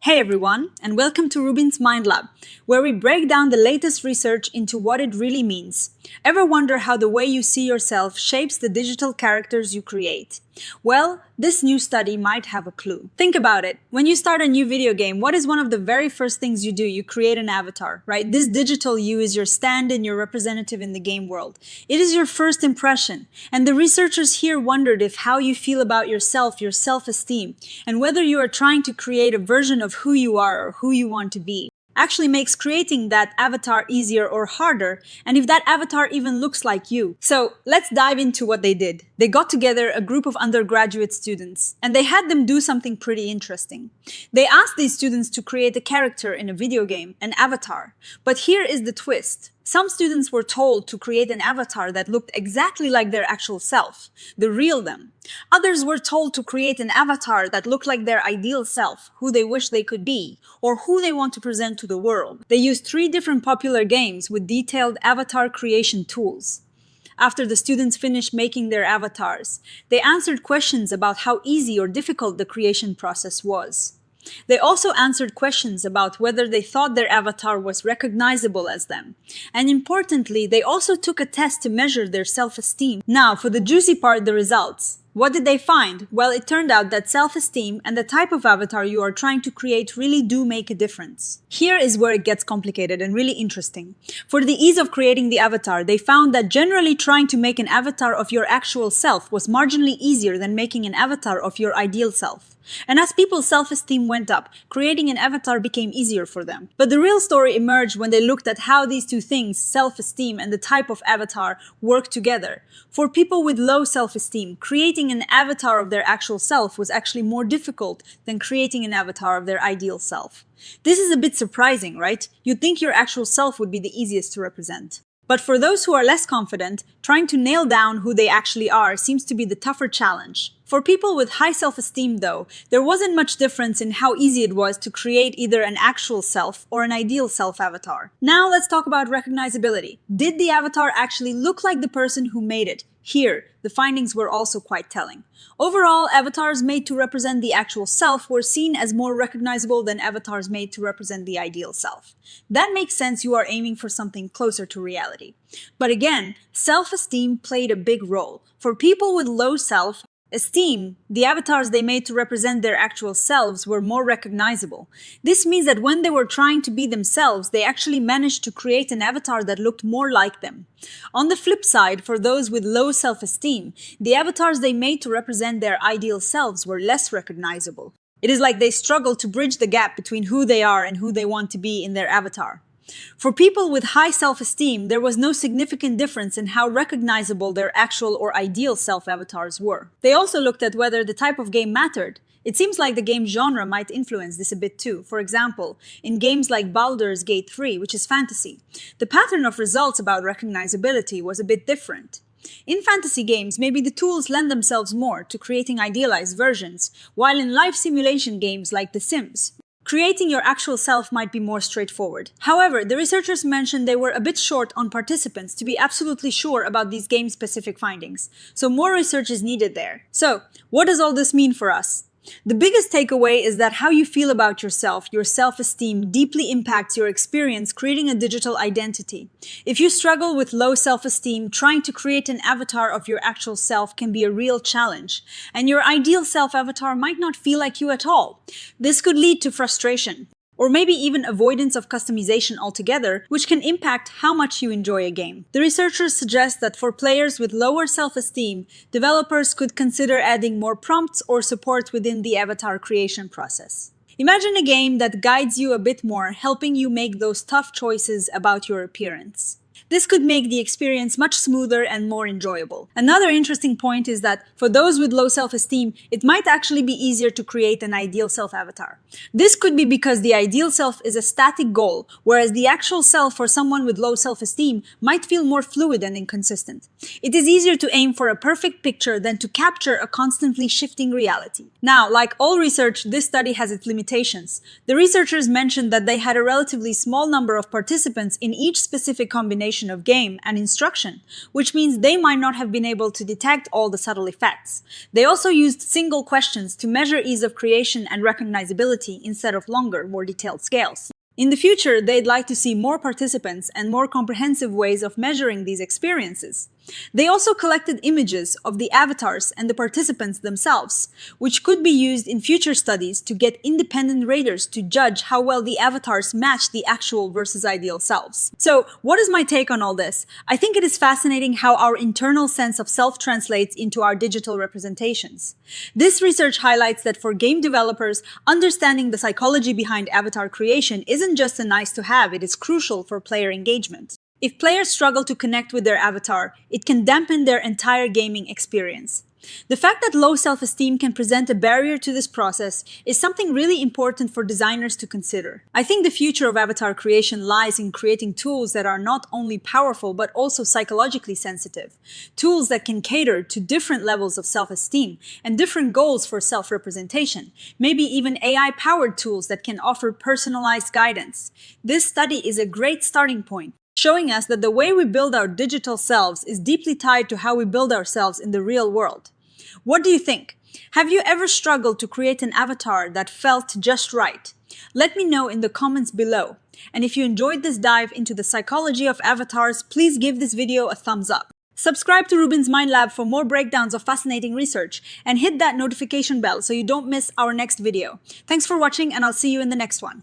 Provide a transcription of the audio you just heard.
Hey everyone, and welcome to RUBIN'S Mind Lab, where we break down the latest research into what it really means. Ever wonder how the way you see yourself shapes the digital characters you create? Well, this new study might have a clue. Think about it. When you start a new video game, what is one of the very first things you do? You create an avatar, right? This digital you is your stand-in, your representative in the game world. It is your first impression. And the researchers here wondered if how you feel about yourself, your self-esteem, and whether you are trying to create a version of who you are or who you want to be actually makes creating that avatar easier or harder, and if that avatar even looks like you. So let's dive into what they did. They got together a group of undergraduate students, and they had them do something pretty interesting. They asked these students to create a character in a video game, an avatar. But here is the twist. Some students were told to create an avatar that looked exactly like their actual self, the real them. Others were told to create an avatar that looked like their ideal self, who they wish they could be, or who they want to present to the world. They used 3 different popular games with detailed avatar creation tools. After the students finished making their avatars, they answered questions about how easy or difficult the creation process was. They also answered questions about whether they thought their avatar was recognizable as them. And importantly, they also took a test to measure their self-esteem. Now, for the juicy part, the results. What did they find? Well, it turned out that self-esteem and the type of avatar you are trying to create really do make a difference. Here is where it gets complicated and really interesting. For the ease of creating the avatar, they found that generally trying to make an avatar of your actual self was marginally easier than making an avatar of your ideal self. And as people's self-esteem went up, creating an avatar became easier for them. But the real story emerged when they looked at how these two things, self-esteem and the type of avatar, work together. For people with low self-esteem, creating an avatar of their actual self was actually more difficult than creating an avatar of their ideal self. This is a bit surprising, right? You'd think your actual self would be the easiest to represent. But for those who are less confident, trying to nail down who they actually are seems to be the tougher challenge. For people with high self-esteem, though, there wasn't much difference in how easy it was to create either an actual self or an ideal self avatar. Now let's talk about recognizability. Did the avatar actually look like the person who made it? Here, the findings were also quite telling. Overall, avatars made to represent the actual self were seen as more recognizable than avatars made to represent the ideal self. That makes sense. You are aiming for something closer to reality. But again, self-esteem played a big role. For people with low self-esteem, the avatars they made to represent their actual selves were more recognizable. This means that when they were trying to be themselves, they actually managed to create an avatar that looked more like them. On the flip side, for those with low self-esteem, the avatars they made to represent their ideal selves were less recognizable. It is like they struggled to bridge the gap between who they are and who they want to be in their avatar. For people with high self-esteem, there was no significant difference in how recognizable their actual or ideal self-avatars were. They also looked at whether the type of game mattered. It seems like the game genre might influence this a bit too. For example, in games like Baldur's Gate 3, which is fantasy, the pattern of results about recognizability was a bit different. In fantasy games, maybe the tools lend themselves more to creating idealized versions, while in life simulation games like The Sims, creating your actual self might be more straightforward. However, the researchers mentioned they were a bit short on participants to be absolutely sure about these game-specific findings, so more research is needed there. So, what does all this mean for us? The biggest takeaway is that how you feel about yourself, your self-esteem, deeply impacts your experience creating a digital identity. If you struggle with low self-esteem, trying to create an avatar of your actual self can be a real challenge, and your ideal self-avatar might not feel like you at all. This could lead to frustration, or maybe even avoidance of customization altogether, which can impact how much you enjoy a game. The researchers suggest that for players with lower self-esteem, developers could consider adding more prompts or support within the avatar creation process. Imagine a game that guides you a bit more, helping you make those tough choices about your appearance. This could make the experience much smoother and more enjoyable. Another interesting point is that for those with low self-esteem, it might actually be easier to create an ideal self-avatar. This could be because the ideal self is a static goal, whereas the actual self for someone with low self-esteem might feel more fluid and inconsistent. It is easier to aim for a perfect picture than to capture a constantly shifting reality. Now, like all research, this study has its limitations. The researchers mentioned that they had a relatively small number of participants in each specific combination combination of game and instruction, which means they might not have been able to detect all the subtle effects. They also used single questions to measure ease of creation and recognizability instead of longer, more detailed scales. In the future, they'd like to see more participants and more comprehensive ways of measuring these experiences. They also collected images of the avatars and the participants themselves, which could be used in future studies to get independent raters to judge how well the avatars match the actual versus ideal selves. So, what is my take on all this? I think it is fascinating how our internal sense of self translates into our digital representations. This research highlights that for game developers, understanding the psychology behind avatar creation isn't just a nice to have, it is crucial for player engagement. If players struggle to connect with their avatar, it can dampen their entire gaming experience. The fact that low self-esteem can present a barrier to this process is something really important for designers to consider. I think the future of avatar creation lies in creating tools that are not only powerful but also psychologically sensitive. Tools that can cater to different levels of self-esteem and different goals for self-representation. Maybe even AI-powered tools that can offer personalized guidance. This study is a great starting point, showing us that the way we build our digital selves is deeply tied to how we build ourselves in the real world. What do you think? Have you ever struggled to create an avatar that felt just right? Let me know in the comments below. And if you enjoyed this dive into the psychology of avatars, please give this video a thumbs up. Subscribe to Rubin's Mind Lab for more breakdowns of fascinating research, and hit that notification bell so you don't miss our next video. Thanks for watching, and I'll see you in the next one.